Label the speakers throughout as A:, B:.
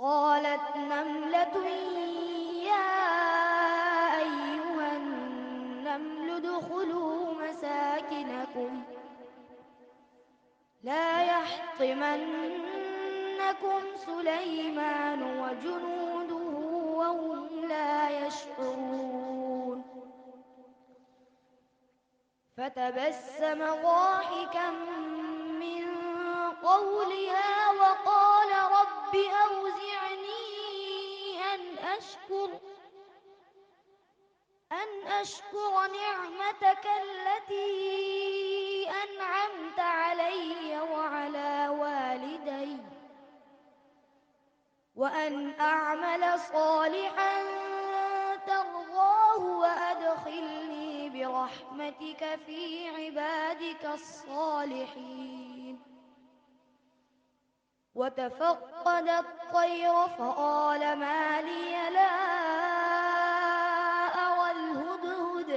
A: قالت نملة يا أيها النمل ادخلوا مساكنكم لا يحطمنكم سليمان وجنوده وهم لا يشعرون. فتبسم ضاحكا من قولها وقال رب أوزعني أن أشكر نعمتك التي أنعمت علي وعلى والدي وأن أعمل صالحا ترضاه وأدخلني برحمتك في عبادك الصالحين. وتفقد الطير فقال ما لي لا أرى الهدهد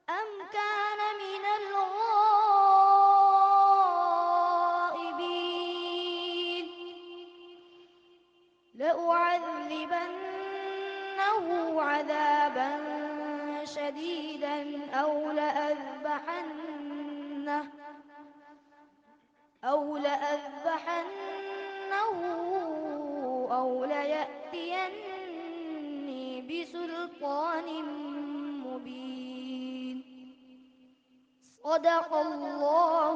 A: أم كان من الغائبين لأعذبنه عذابا شديدا أو لأذبحنه أو ليأتيني بسلطان مبين. صدق الله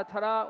B: 18,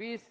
B: 20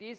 B: 30,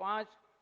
B: 5,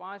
B: 5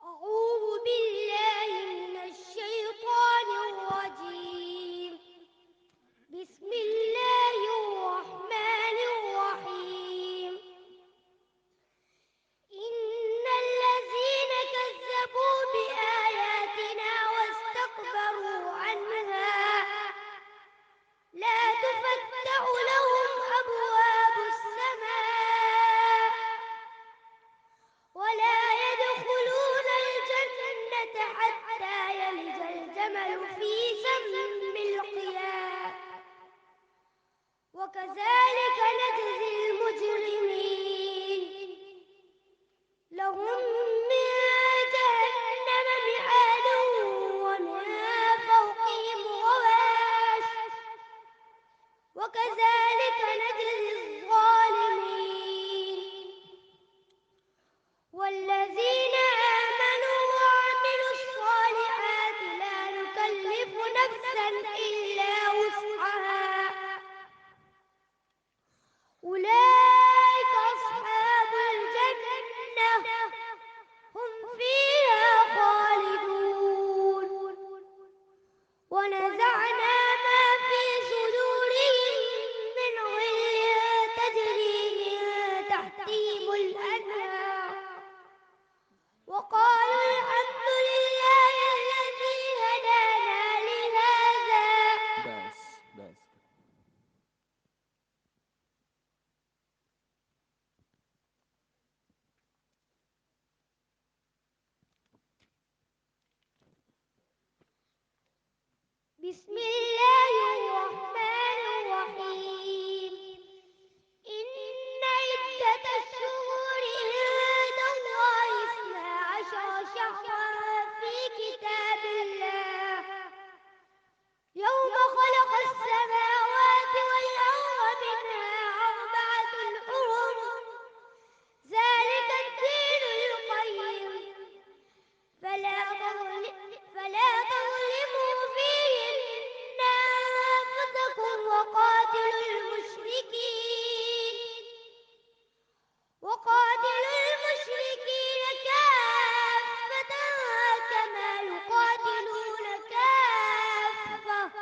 A: أعوذ بالله من الشيطان الرجيم. بسم الله الرحمن الرحيم. إن الذين كذبوا بآياتنا واستكبروا عنها لا تفتح لهم أبواب السماء ولا يدخلون الجنة حتى يلج الجمل في سم الخياط وكذلك نجزي المجرمين. لهم من جهنم مهاد ومن فوقهم غواش وكذلك نجزي الظالمين. والذين آمنوا وعملوا الصالحات لا نكلف نفسا إلا وسعها أولئك أصحاب الجنة هم فيها خالدون. ونزعنا ما في صدورهم من غل تجري من تحتهم الأنهار وقالوا الحمد لله الذي هدانا لهذا.
C: بس بس.
A: بسم الله الرحمن الرحيم. إن عدة الشهور عند الله 12 شهرا في كتاب الله يوم خلق السماوات والأرض منها 4 حرم ذلك الدين القيم فلا تظلموا فيهن أنفسكم وقاتلوا المشركين كافة كما يقاتلون كافة.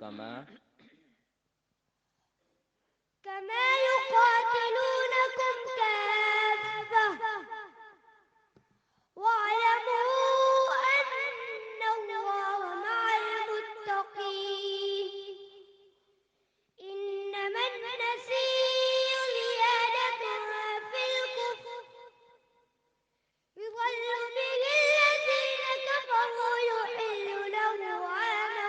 A: كما يقاتلونكم كافة واعلموا أن الله مع المتقين. إنما النسيء زيادة في الكفر يضل به الذين كفروا يحلونه عاما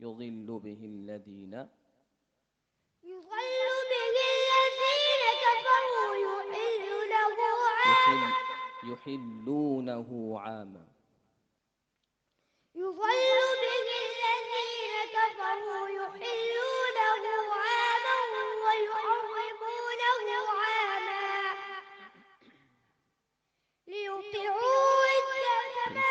C: يضل به الذين
A: يضل به الذين كفروا يحلونه عاما
C: يحلونه عاما.
A: يضل به الذين كفروا يحلونه عاما ويحرمونه عاما ليطيعوا عدة ما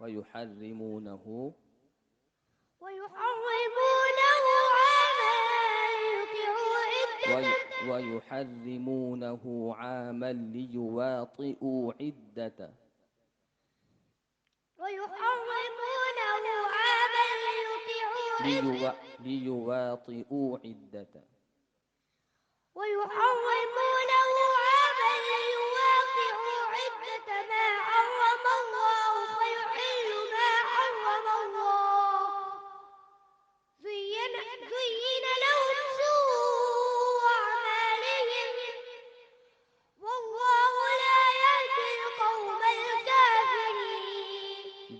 C: ويحرمونه
A: عاما ليطيعوا عدة
C: ويحرمونه عاما ليواطئوا عدة
A: ويحرمونه عاما
C: ليواطئوا عدة
A: ويحرمونه عاما ليواطئوا عدة ما حرم الله فيحل ما حرم الله. زين لهم سوء أعمالهم والله لا يهدي القوم الكافرين.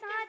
A: 7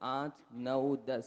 C: 8, 9, 10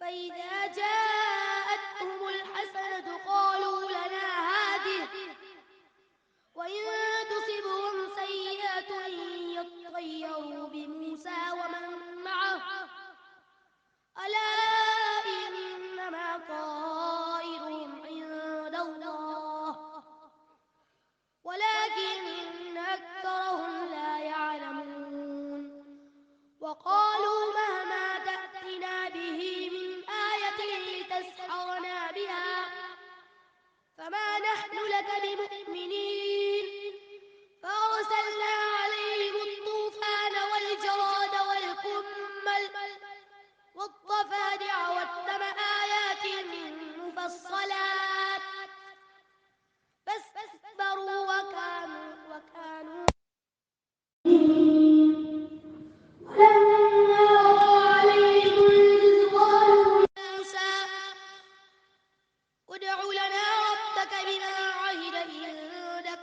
A: فإذا جاءتهم الحسنة قالوا لنا هذه وإن تصبهم سيئة يطيروا بموسى ومن معه ألا إنما طائرهم عند الله ولكن أكثرهم لا يعلمون. وقالوا مهما تأتنا به من آية لتسحرنا بها فما نحن لك بمؤمنين. فأرسلنا عليهم الطوفان والجراد والقمل والضفادع والدم آيات مفصلات فاستكبروا وكانوا ولما وقع عليهم الرجز موسى ادع لنا ربك بما عهد عندك.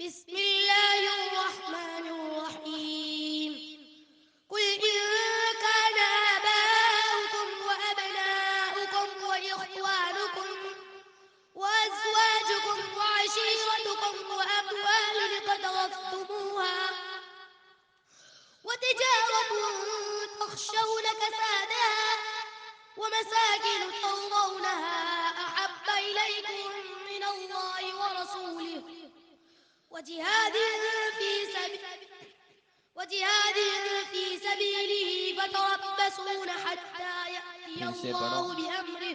A: بسم الله الرحمن الرحيم. قل إن كان آباؤكم وأبناؤكم وإخوانكم وأزواجكم وعشيرتكم وأموال اقترفتموها وتجارة تخشون كسادها ومساكن ترضونها أحب إليكم من الله ورسوله وجهاد في سبيله فتربصون حتى يأتي الله بأمره.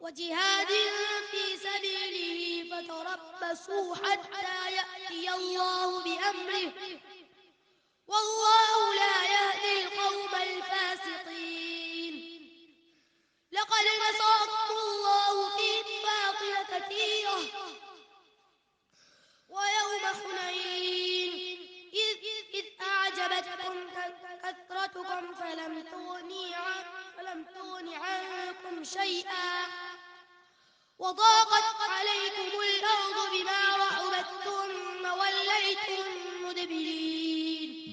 A: وجهاد في سبيله فتربصوا حتى يأتي الله بأمره والله لا يهدي القوم الفاسقين. لقد نصركم الله في مواطن كثيرة ويوم حنين إذ أعجبتكم كثرتكم فلم تغن عنكم شيئا وضاقت عليكم الأرض بما رحبت ثم وليتم مدبرين.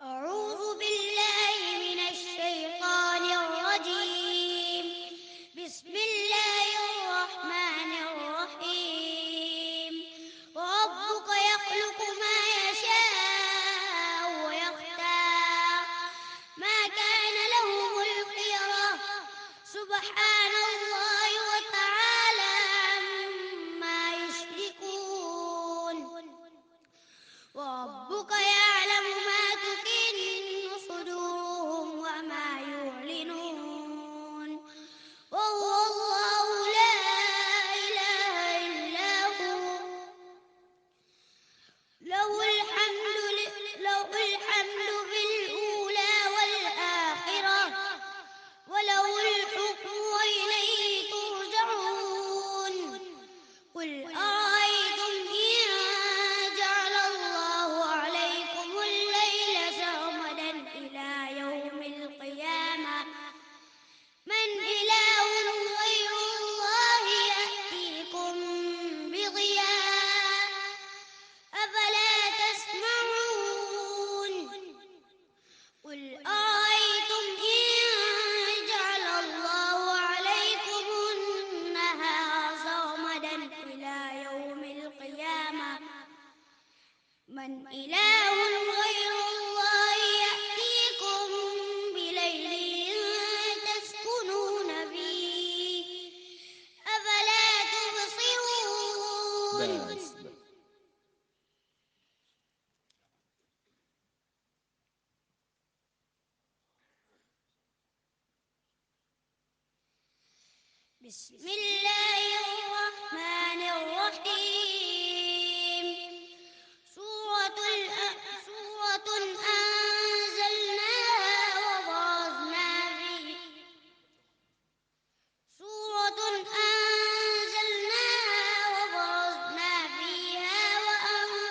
A: أعوذ بالله من الشيطان الرجيم. بسم الله الرحمن الرحيم. وربك يخلق ما يشاء ويختار ما كان لهم الخيرة سبحان الله وتعالى عما يشركون. وربك يعلم ما تكن
C: بس بس.
A: بسم الله الرحمن الرحيم سورة أنزلناها فيها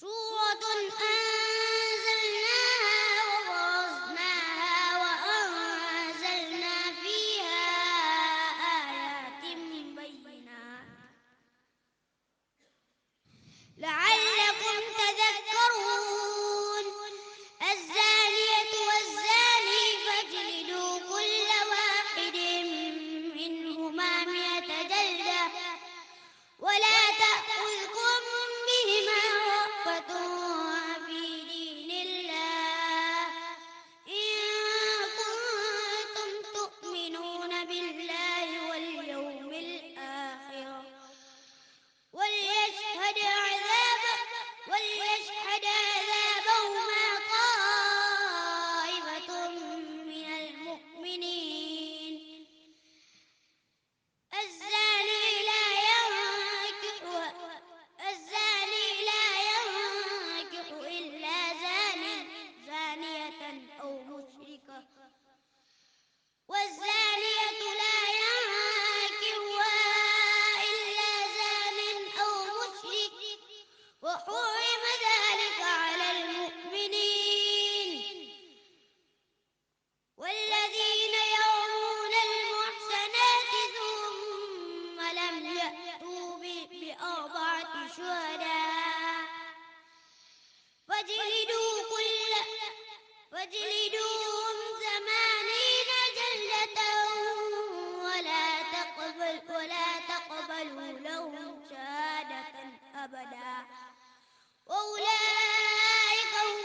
A: سورة أنزلناها وأنزلنا فيها آيات بينات لعلكم تذكرون الزانية والزاني فاجلدوا كل واحد منهما 100 جلدة ولا تأخذكم بهما رأفة في دين الله إن كنتم تؤمنون بالله واليوم الآخر وليشهد عذابهما طائفة من المؤمنين الزاني لا ينكح إلا زانية أو مشركة والزانية لا ينكحها إلا زان أو مشرك وحرم ذلك على المؤمنين والذين يرمون المحسنات ثم لم يأتوا بأربعة شهداء فاجلدوهم 80 جلدة ولا تقبلوا لهم شهادة أبدا وأولئك هم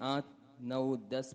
C: 8, 9, 10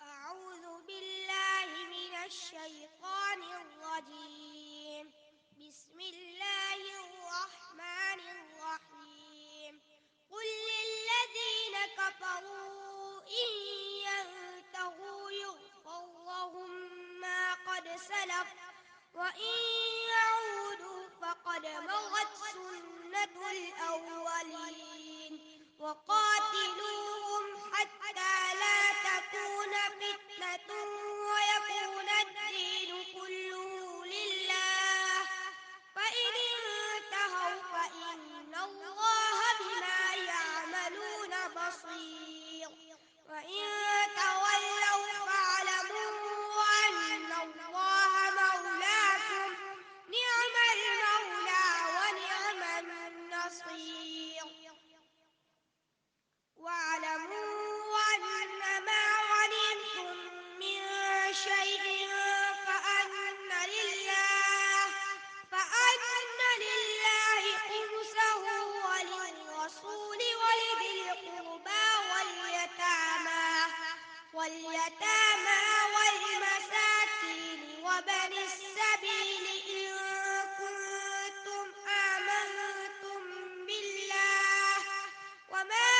A: أعوذ بالله من الشيطان الرجيم بسم الله الرحمن الرحيم قل للذين كفروا إن ينتهوا يغفر لهم ما قد سلف وإن يعودوا فقد مضت سنة الأولين وقاتلوهم حتى لا تكون فتنة ويكون الدين كله لله فإن انتهوا فإن الله بما يعملون بصير وإن تولوا فاعلموا أن الله مولاكم نعم المولى ونعم النصير واعلموا أن ما غنمتم من شيء فأن لله خمسه وللرسول ولذي القربى واليتامى والمساكين وبن السبيل إن كنتم آمنتم بالله وما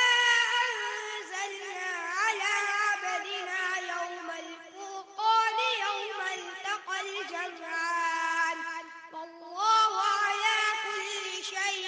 A: أنزلنا على عبدنا يوم الفرقان يوم التقى الجمعان والله على كل شيء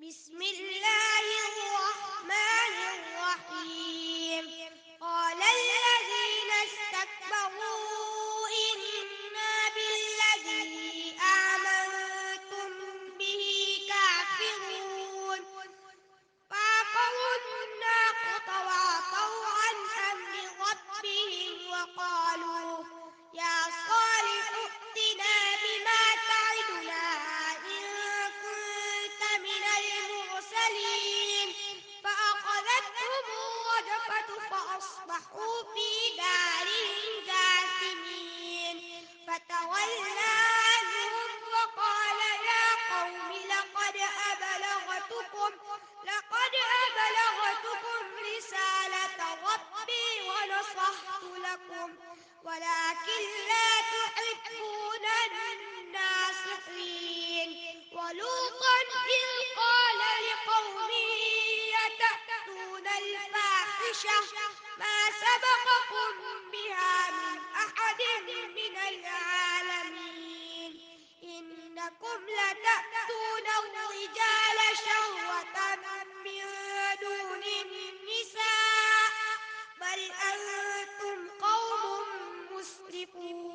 A: بسم الله الرحمن الرحيم قال الذين استكبروا إنا بالذي آمنتم به كافرون فعقروا الناقة وعتوا عن أمر ربهم وقالوا يا صالح ائتنا بما تعدنا إن كنت من المرسلين فأخذتهم الرجفة فأصبحوا في دارهم جاثمين فتولى عنهم وقال يا قوم لقد أبلغتكم رسالة ربي ونصحت لكم ولكن لا تحبون الناصحين ولوطا إذ قال لقومه يتأتون الفاحشة ما سبقكم بها من أحد من العالمين إنكم لتأتون الرجال شهوة من دون النساء بل أنتم قوم مسرفون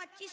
A: 25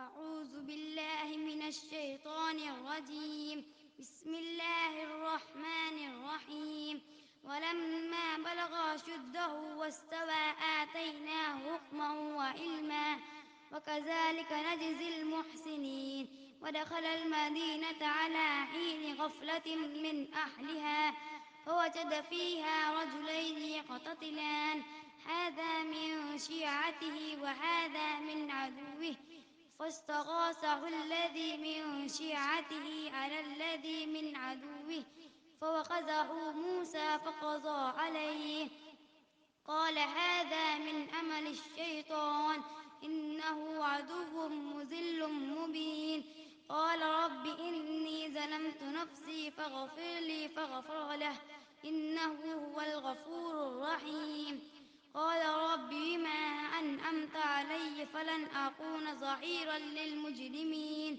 A: أعوذ بالله من الشيطان الرجيم بسم الله الرحمن الرحيم ولما بلغ أشده واستوى آتيناه حكما وعلما وكذلك نجزي المحسنين ودخل المدينة على حين غفلة من أهلها فوجد فيها رجلين يقتتلان هذا من شيعته وهذا من عدوه فاستغاثه الذي من شيعته على الذي من عدوه فوخذه موسى فقضى عليه قال هذا من عمل الشيطان إنه عدو مضل مبين قال رب إني ظلمت نفسي فاغفر لي فغفر له إنه هو الغفور الرحيم قال رب بما أنعمت علي فلن أكون ظهيرا للمجرمين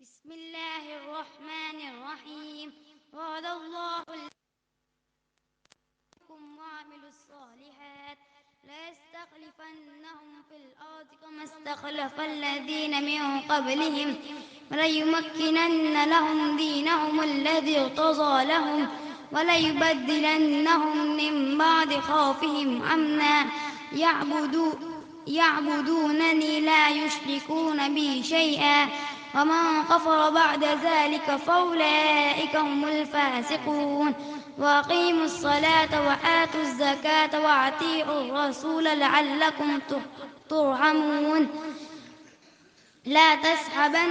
A: بسم الله الرحمن الرحيم وعد الله لكم وعملوا الصالحات ليستخلفنهم في الأرض كما استخلف الذين من قبلهم وليمكنن لهم دينهم الذي ارتضى لهم وليبدلنهم من بعد خوفهم أمنا يعبدونني لا يشركون بي شيئا ومن كفر بعد ذلك فأولئك هم الفاسقون وأقيموا الصلاة وآتوا الزكاة وأطيعوا الرسول لعلكم ترحمون لا تسحبن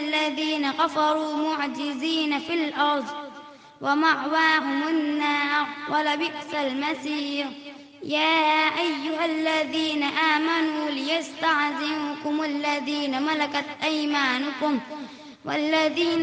A: الذين كفروا معجزين في الأرض ومأواهم النار ولبئس المصير يا أيها الذين آمنوا ليستعزئكم الذين ملكت أيمانكم والذين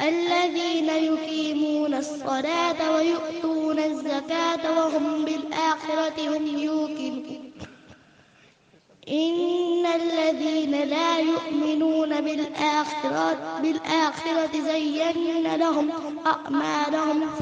D: الذين يقيمون الصلاة ويؤتون الزكاة وهم بالآخرة هم يوقنون إن الذين لا يؤمنون بالآخرة زينا لهم أعمالهم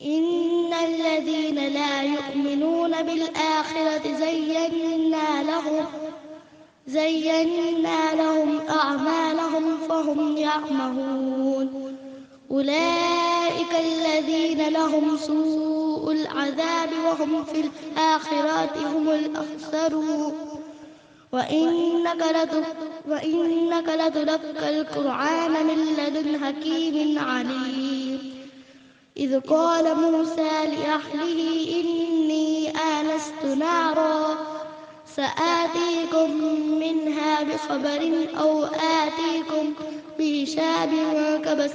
D: إن الذين لا يؤمنون بالآخرة زينا لهم أعمالهم فهم يعمهون أولئك الذين لهم سوء العذاب وهم في الآخرة هم الأخسرون وإنك لتلقى القرآن من لدن حكيم عليم إذ قال موسى لأهله إني آنست نارا سآتيكم منها بخبر أو آتيكم بشهاب كبس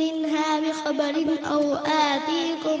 D: منها بخبر أو آتيكم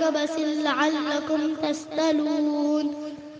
D: كبس لعلكم تسألون.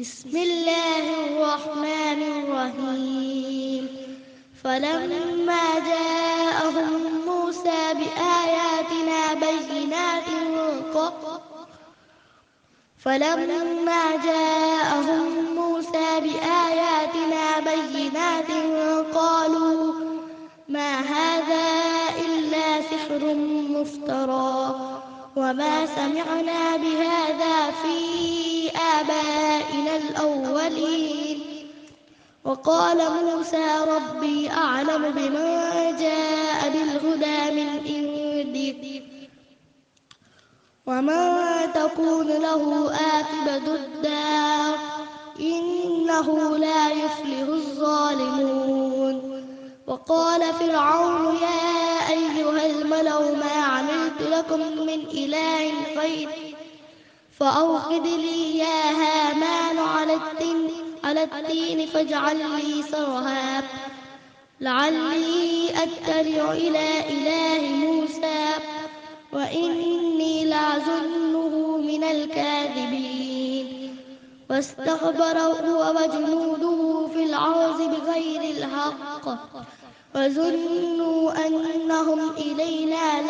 D: بسم الله الرحمن الرحيم فلما جاءهم موسى بآياتنا بينات قالوا ما هذا إلا سحر مفترى وما سمعنا بهذا في آبائنا الأولين. وقال موسى ربي أعلم بمن جاء بالهدى من عنده ومن تكون له عاقبة الدار إنه لا يفلح الظالمون. وقال فرعون يا أيها الملأ ما عملت لكم من إله غيري فأوقد لي يا هامان على التين فاجعل لي صرها لعلي أطلع إلى إله موسى وإني لأظنه من الكاذبين. واستكبر هو وجنوده في الأرض بغير الحق وظنوا أنهم إلينا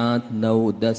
C: 8, 9, 10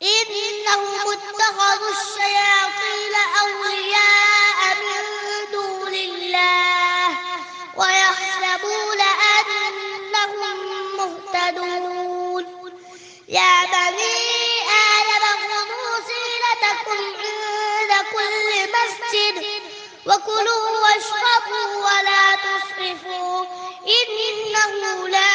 D: إنهم اتخذوا الشياطين أولياء من دون الله ويحسبون أنهم مهتدون يا بني آدم خذوا زينتكم عند كل مسجد وكلوا واشربوا ولا تسرفوا إنه لا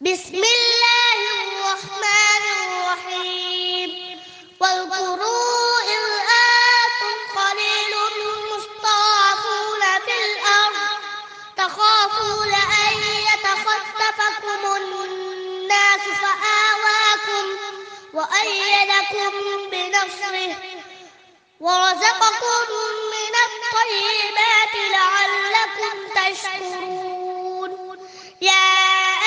D: بسم الله الرحمن الرحيم واذكروا إذ أنتم قليل مستضعفون في الأرض تخافون أن يتخطفكم الناس فآواكم وأيدكم بنصره ورزقكم من الطيبات لعلكم تشكرون يا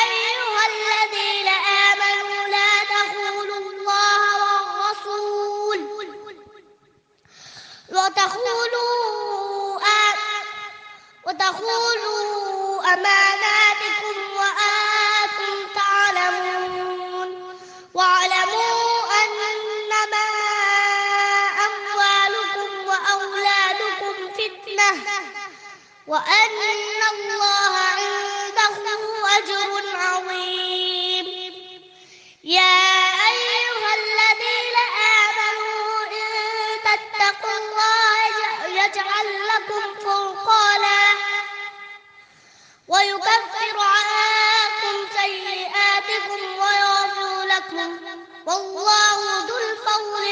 D: أيها الذين آمنوا لا تخونوا الله والرسول وتخونوا أماناتكم وأنتم تعلمون واعلموا أنما أموالكم وأولادكم فتنة وأن الله عنده أجر عظيم يا أيها الذين آمنوا إن تتقوا الله يجعل لكم فرقانا ويكفر عنكم سيئاتكم ويغفر لكم والله ذو الفضل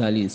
C: 40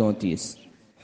C: 34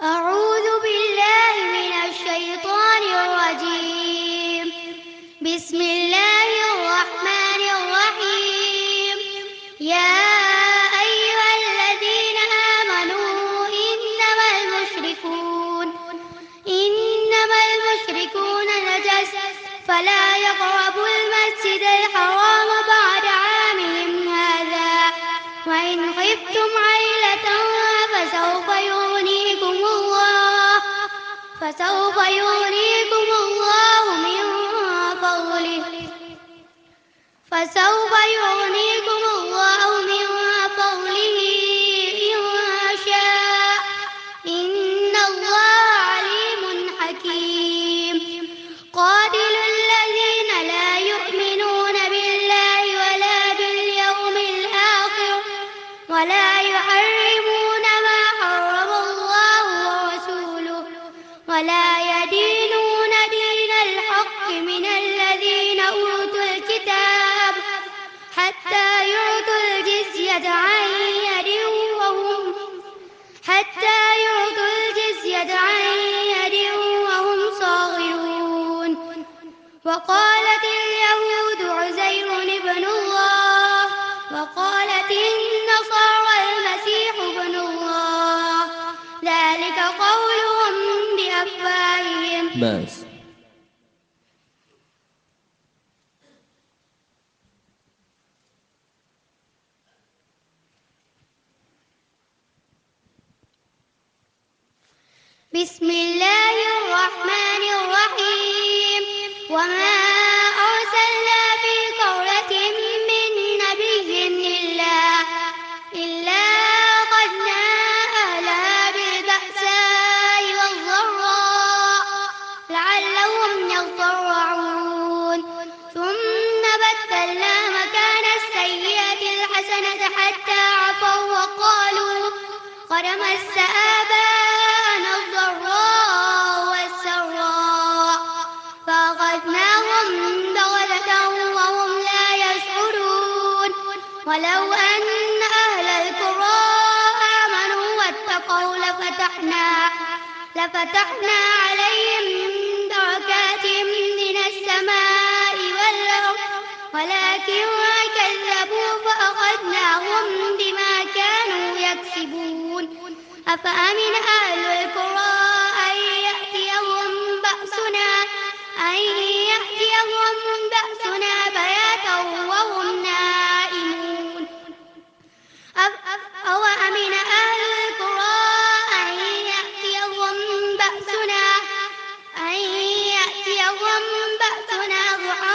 A: أعوذ بالله من الشيطان الرجيم بسم الله الرحمن الرحيم يا أيها الذين آمنوا إنما المشركون نجس فلا يقربوا المسجد الحرام بعد عامهم هذا وإن خفتم عيلة فسوف يغنيكم الله فسوف يغنيكم الله من فضله إن شاء إن الله عليم حكيم قاتل الذين لا يؤمنون بالله ولا باليوم الآخر ولا يحرمون ما حرم الله ورسوله ولا يدينون دين الحق من الذين أوتوا الكتاب حتى يعطوا الجزية عن يد وهم صاغرون وقالت اليهود عزير ابن الله وقالت النصارى المسيح ابن الله ذلك قولهم بأفواههم
C: بس.
A: بسم الله الرحمن الرحيم وما أرسلنا في قرية من نبي إلا أخذنا أهلها بالبأساء والضراء لعلهم يضرعون ثم بدلنا مكان السيئة الحسنة حتى عفوا وقالوا قد مس آباءنا الضراء والسراء فأخذناهم بغتة وهم لا يشعرون ولو أن أهل القرى آمنوا واتقوا لفتحنا عليهم بركات من السماء والأرض ولكن كذبوا فأخذناهم بما كانوا يكسبون أفأمن أهل القرى أن يأتيهم بأسنا بياتا وهم نائمون أوأمن أهل القرى أن يأتيهم بأسنا ضحى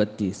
C: 32।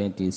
C: 35।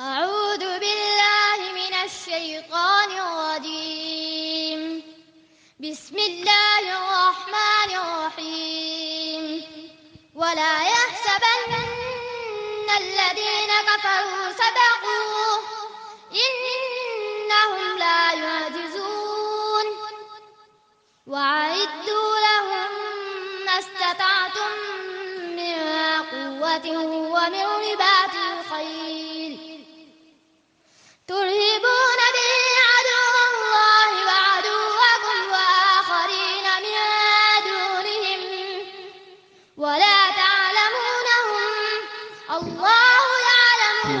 A: أعوذ بالله من الشيطان الرجيم بسم الله الرحمن الرحيم ولا يحسبن الذين كفروا سبقوا إنهم لا يعجزون وأعدوا لهم ما استطعتم من قوة ومن رباط الخيل ترهبون به عدو الله وعدوكم وآخرين من دونهم ولا تعلمونهم الله يعلمهم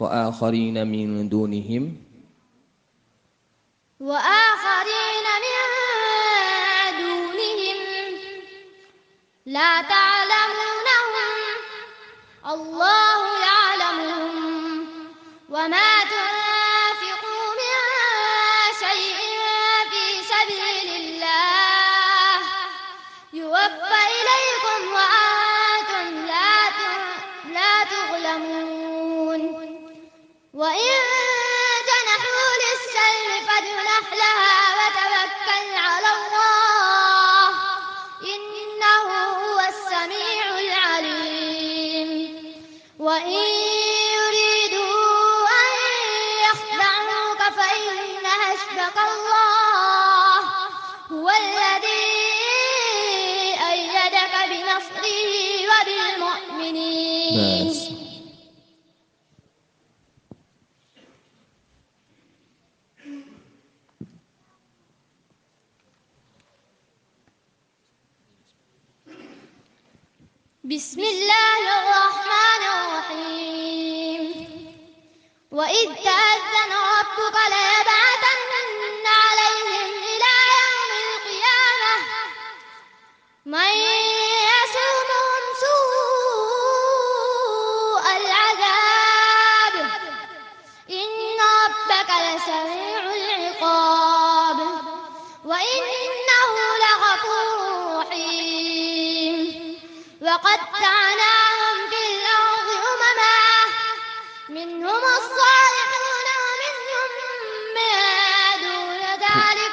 C: وآخرين من دونهم
A: لا تعلمونهم الله يعلمهم وما تنفقوا من شيء في سبيل الله يوفى إليكم وأنتم لا تظلمون وإن جنحوا للسلم فاجنح لها وتوكل على الله إنه هو السميع العليم حسبك الله هو الذي أيدك بنصره وبالمؤمنين.
C: بس.
A: بسم الله الرحمن الرحيم. وإذ تأذن ربك ليبعثن عليهم إلى يوم القيامة من يسومهم سوء العذاب إن ربك لسريع العقاب وإنه لغفور رحيم. وقطعناهم في الأرض أمما منهم الصالحون ومنهم دون ذلك.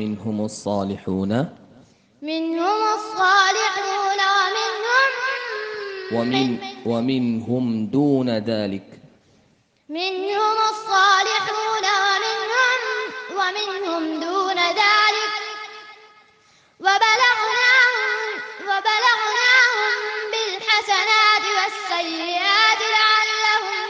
C: منهم الصالحون
A: منهم الصالحون
C: ومنهم دون ذلك.
A: منهم الصالحون ومنهم دون ذلك وبلغناهم بالحسنات والسيئات لعلهم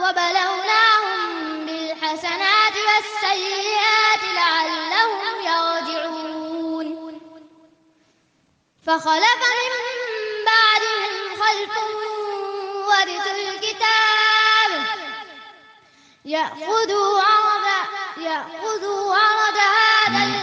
A: وبلغناهم بالحسنات والسيئات لعلهم يرجعون. فخلف من بعدهم خلف ورثوا الكتاب يأخذوا عرض هذا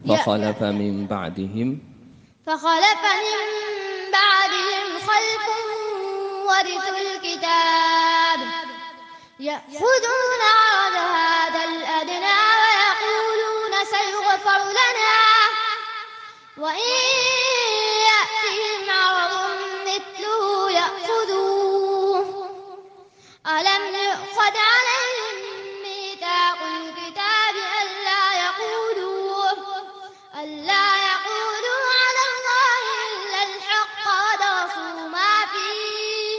C: فخلف من بعدهم
A: خلف ورثوا الكتاب يأخذون عرض هذا الأدنى ويقولون سيغفر لنا وإن يأتهم عرض مثله يأخذوه. ألم يؤخذ عليهم ميثاق الكتاب ألا يقولوا على الله إلا الحق ودرسوا ما فيه.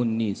C: 19,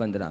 C: 15,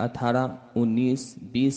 C: 18, 19, 20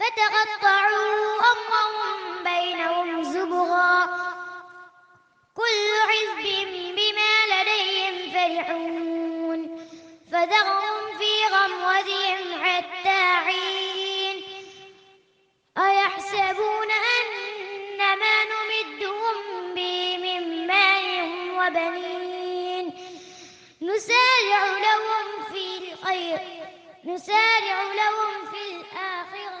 A: فتقطعوا أمرهم بينهم زبرا كل حزب بما لديهم فرحون. فذرهم في غمرتهم حتى حين. أيحسبون أن ما نمدهم به من مال وبنين نسارع لهم في الآخرة.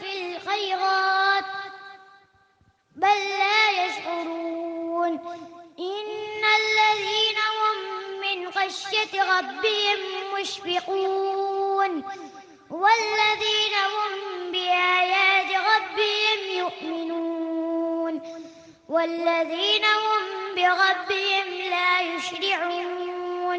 A: في الخيرات بل لا يشعرون. إن الذين هم من خشية ربهم مشفقون والذين هم بآيات ربهم يؤمنون والذين هم بربهم لا يشركون.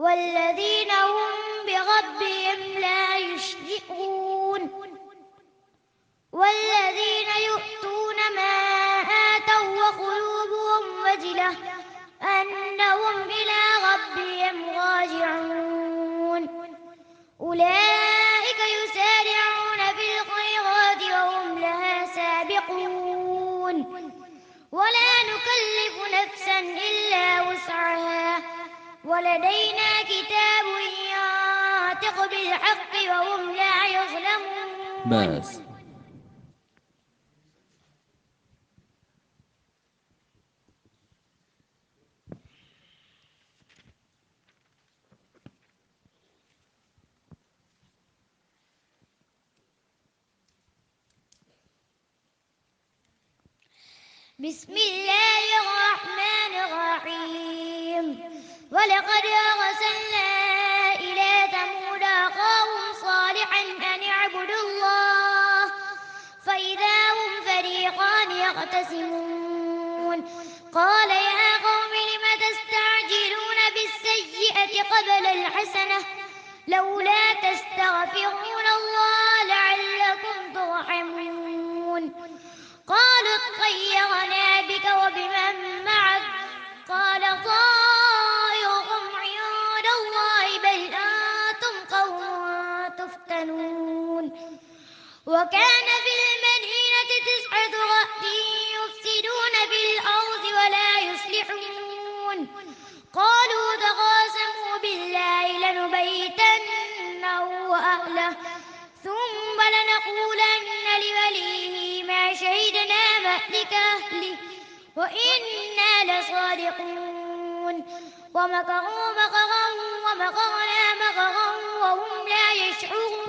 A: والذين هم بربهم لا يشركون والذين يؤتون ما آتوا وقلوبهم وجلة أنهم إلى ربهم راجعون أولئك يسارعون في الخيرات وهم لها سابقون ولا نكلف نفسا إلا وسعها ولدينا كتاب ينطق بالحق وهم لا يظلمون.
C: بس
A: بسم الله الرحمن الرحيم ولقد أرسلنا إلى ثمود أخاهم صالحا أن اعبدوا الله فإذا هم فريقان يختصمون قال يا قوم لم تستعجلون بالسيئة قبل الحسنة لولا تستغفرون الله لعلكم ترحمون قالوا اطيرنا بك وبمن معك قال طائركم عند الله بل أنتم قوم تفتنون وكان في المدينة 9 رهط يفسدون في الأرض ولا يصلحون قالوا تقاسموا بالله لنبيتنه وأهله ثم لنقولن لوليه ما شهدنا مهلك أهله وإنا لصادقون ومكروا مكرا ومكرنا مكرا وهم لا يشعرون.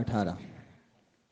C: 18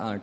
C: 8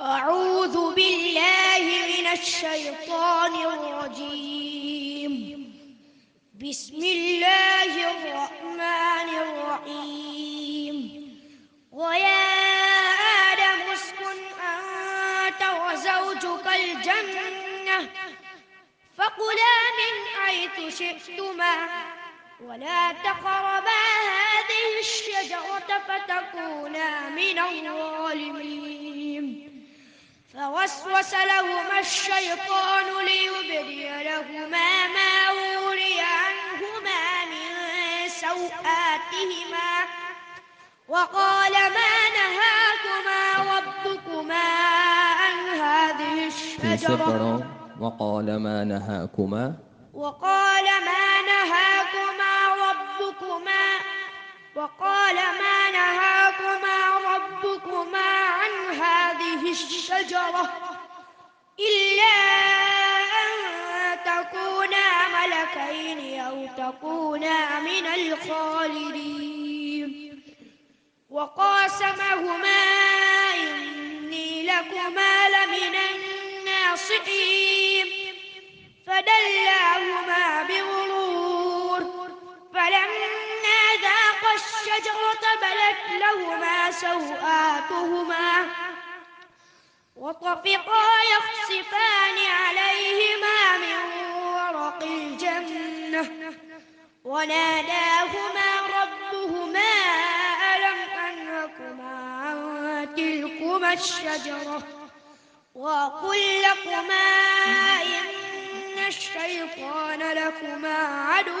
E: أعوذ بالله من الشيطان الرجيم بسم الله الرحمن الرحيم ويا آدم اسكن أنت وزوجك الجنة فكلا من حيث شئتما ولا تقربا هذه الشجرة فتكونا من الظالمين فوسوس لهما الشيطان ليبدي لهما ما وري عنهما من سوآتهما وقال ما نهاكما ربكما عن هذه الشجرة
C: وقال ما نهاكما
E: وقال ما نهاكما ربكما عن هذه الشجرة إلا أن تكونا ملكين أو تكونا من الخالدين وقاسمهما إني لكما لمن الناصحين فدلاهما بغرور فلما ذاقا الشجرة بدت لهما سوآتهما وطفقا يخصفان عليهما من ورق الجنة وناداهما ربهما ألم أنهكما عن تلكما الشجرة وأقل لكما إن الشيطان لكما عدو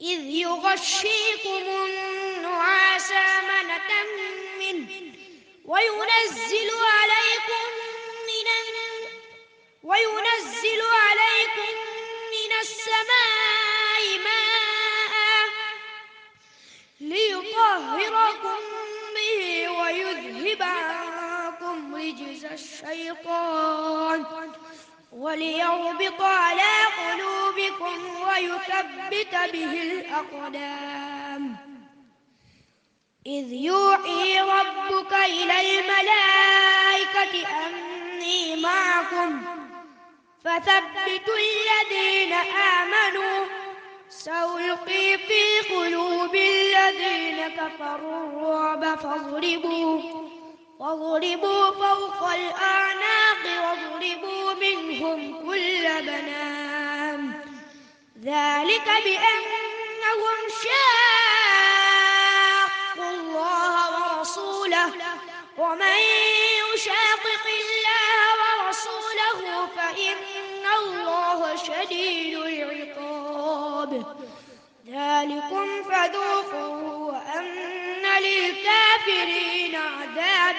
E: إذ يغشيكم النعاس أمنة منه وينزل عليكم من السماء ماء ليطهركم به ويذهب عنكم رجز الشيطان وليربط على قلوبكم ويثبت به الأقدام إذ يوحي ربك إلى الملائكة أني معكم فثبتوا الذين آمنوا سألقي في قلوب الذين كفروا الرعب فاضربوا فوق الأعناق واضربوا منهم كل بنان ذلك بأنهم شاقوا الله ورسوله ومن يشاقق الله ورسوله فإن الله شديد العقاب ذلكم فذوقوه وأن للكافرين عذاب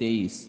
C: 23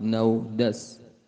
C: 9, 10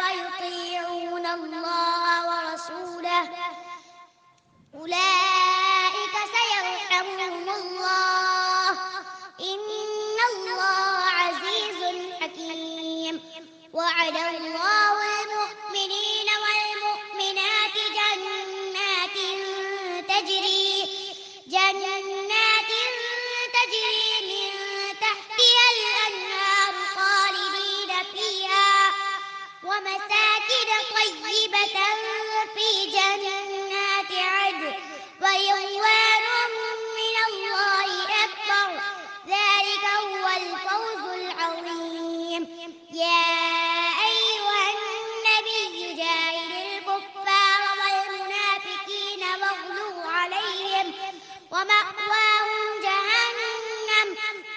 A: ويطيعون الله ورسوله أولئك سيرحمهم الله إن الله عزيز حكيم وعد الله المؤمنين والمؤمنات جنات تجري من تحتها الأنهار خالدين فيها ومساكن طيبة في جنات عدن ورضوان من الله أكبر ذلك هو الفوز العظيم يا أيها النبي جاهد الكفار والمنافقين واغلظ عليهم ومأواهم جهنم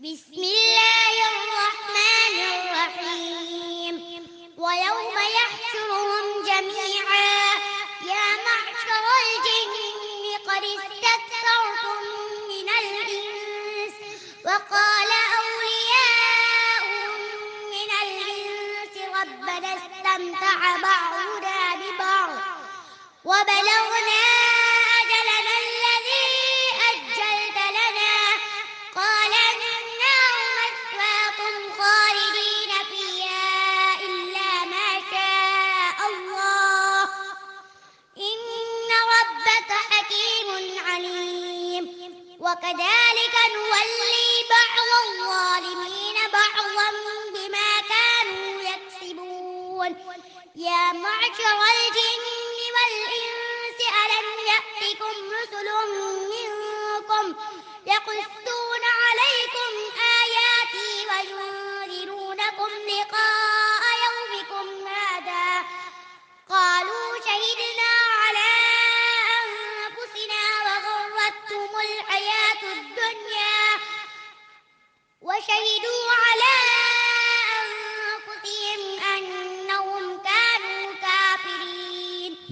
A: بسم الله الرحمن الرحيم ويوم يحشرهم جميعا يا معشر الجن قد استكثرتم من الإنس وبلغنا أجلنا الذي أجلت لنا قال النار مثواكم خالدين فيها إلا ما شاء الله إن ربك حكيم عليم وكذلك نولي بعض الظالمين بعضا بما كانوا يكسبون يا معشر الجن والإنس ألم يأتكم رسل منكم يقصون عليكم آياتي وينذرونكم لقاء يومكم هذا قالوا شهدنا على أنفسنا وغرتهم الحياة الدنيا وشهدوا على أنفسهم أنهم كانوا كافرين.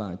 C: 5,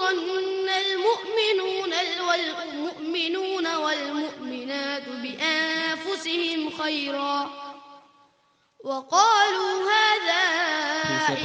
D: ظن المؤمنون والمؤمنات بأنفسهم خيرا وقالوا هذا إفك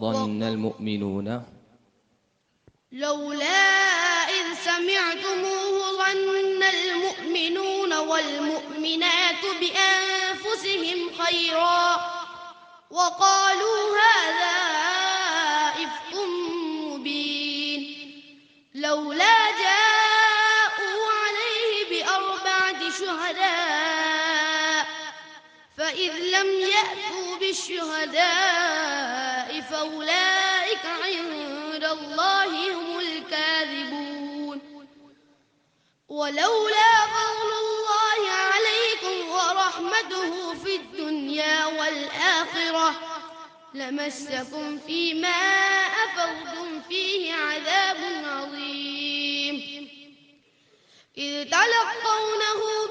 C: ظن المؤمنون
D: لولا إذ سمعتموه ظن المؤمنون والمؤمنات بأنفسهم خيرا وقالوا هذا إفك مبين لولا جاءوا عليه بأربعة شهداء فإذ لم يأتوا بالشهداء فأولئك عند الله هم الكاذبون ولولا فضل الله عليكم ورحمته في الدنيا والآخرة لمسكم فيما أفضتم فيه عذاب عظيم إذ تلقونه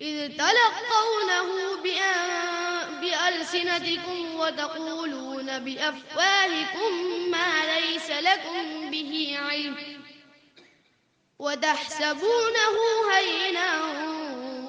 D: إذ تلقونه بألسنتكم وتقولون بأفواهكم ما ليس لكم به علم وتحسبونه هينا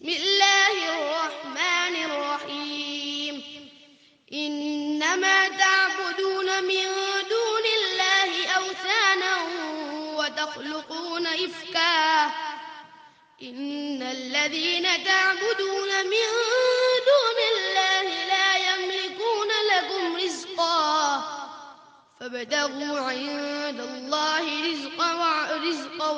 D: بسم الله الرحمن الرحيم إنما تعبدون من دون الله أوثانا وتخلقون إفكا إن الذين تعبدون من دون الله لا يملكون لكم رزقا فابتغوا عند الله رزقا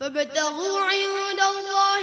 D: فابتغوا عند الله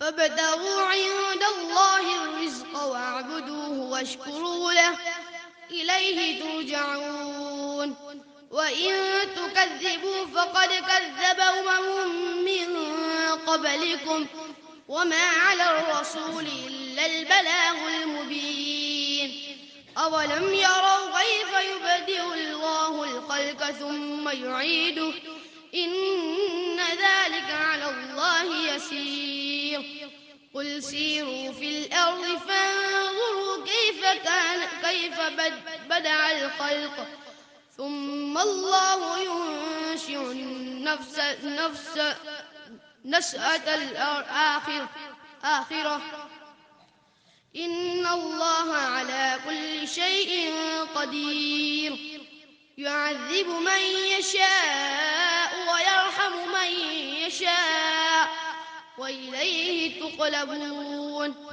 D: فابتغوا عند الله الرزق واعبدوه واشكروا له إليه ترجعون وإن تكذبوا فقد كذب أمم من قبلكم وما على الرسول إلا البلاغ المبين أولم يروا كيف يبدئ الله الخلق ثم يعيده
F: إن ذلك على الله يسير قل سيروا في الأرض فانظروا كيف بدأ الخلق ثم الله ينشئ نشأة الآخرة إن الله على كل شيء قدير يعذب من يشاء ويرحم من يشاء وإليه تقلبون.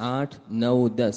C: 8, 9, 10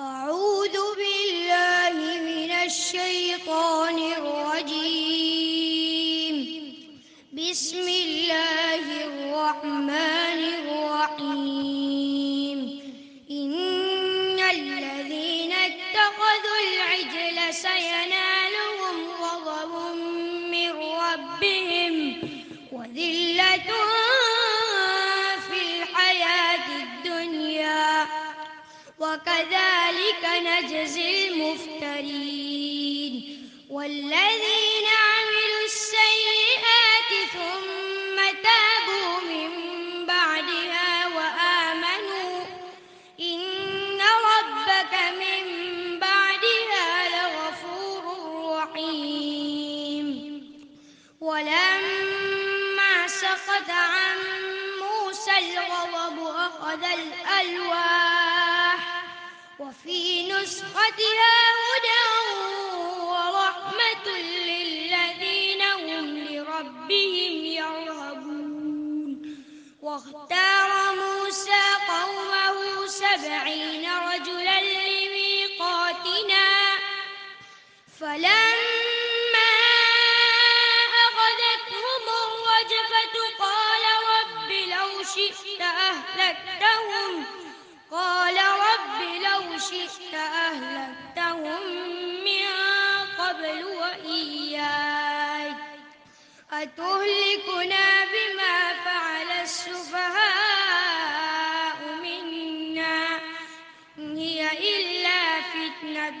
E: أعوذ بالله من الشيطان الرجيم بسم الله الرحمن الرحيم إن الذين اتخذوا العجل سينالهم غضب من ربهم وذلة في الحياة الدنيا وكذلك نجزي المفترين والذين عملوا السيئات ثم تابوا من بعدها وآمنوا إن ربك من بعدها لغفور رحيم ولما سقط عن موسى الغضب أخذ الألواح وفي نسختها هدى ورحمة للذين هم لربهم يرهبون واختار موسى قومه 70 رجلا لميقاتنا فلما أخذتهم الرجفة قال رب لو شئت أهلكتهم من قبل وإياي أتهلكنا بما فعل السفهاء منا إن هي إلا فتنة.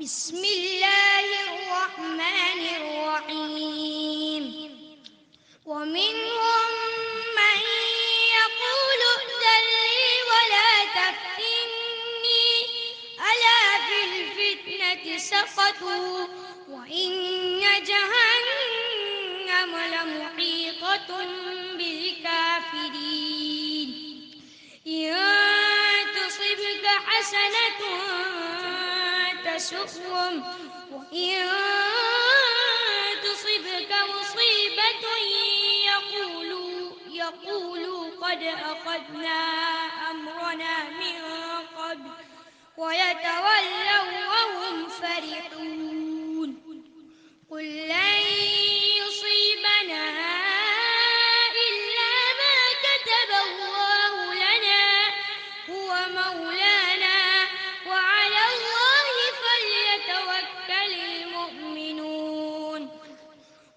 E: بسم الله الرحمن الرحيم ومنهم من يقول ائذن لي ولا تفتني ألا في الفتنة سقطوا وإن جهنم لمحيطة بالكافرين إن تصبك حسنة تسؤهم وإن تصبك مصيبة يقولوا قد أخذنا أمرنا من قبل ويتولوا وهم فرحون قل لن يصيبنا إلا ما كتب الله لنا هو مولانا وعلى الله فليتوكل المؤمنون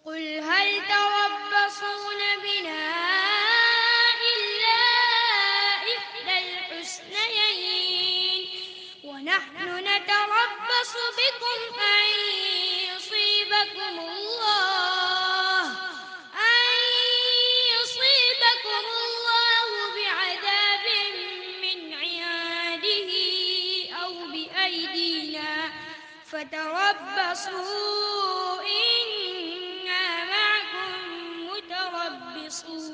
E: قل هل تربصون بنا إلا إحدى الحسنيين ونحن نتربص بكم أن يصيبكم الله بعذاب من عنده أو بأيدينا فتربصوا إنا معكم متربصون.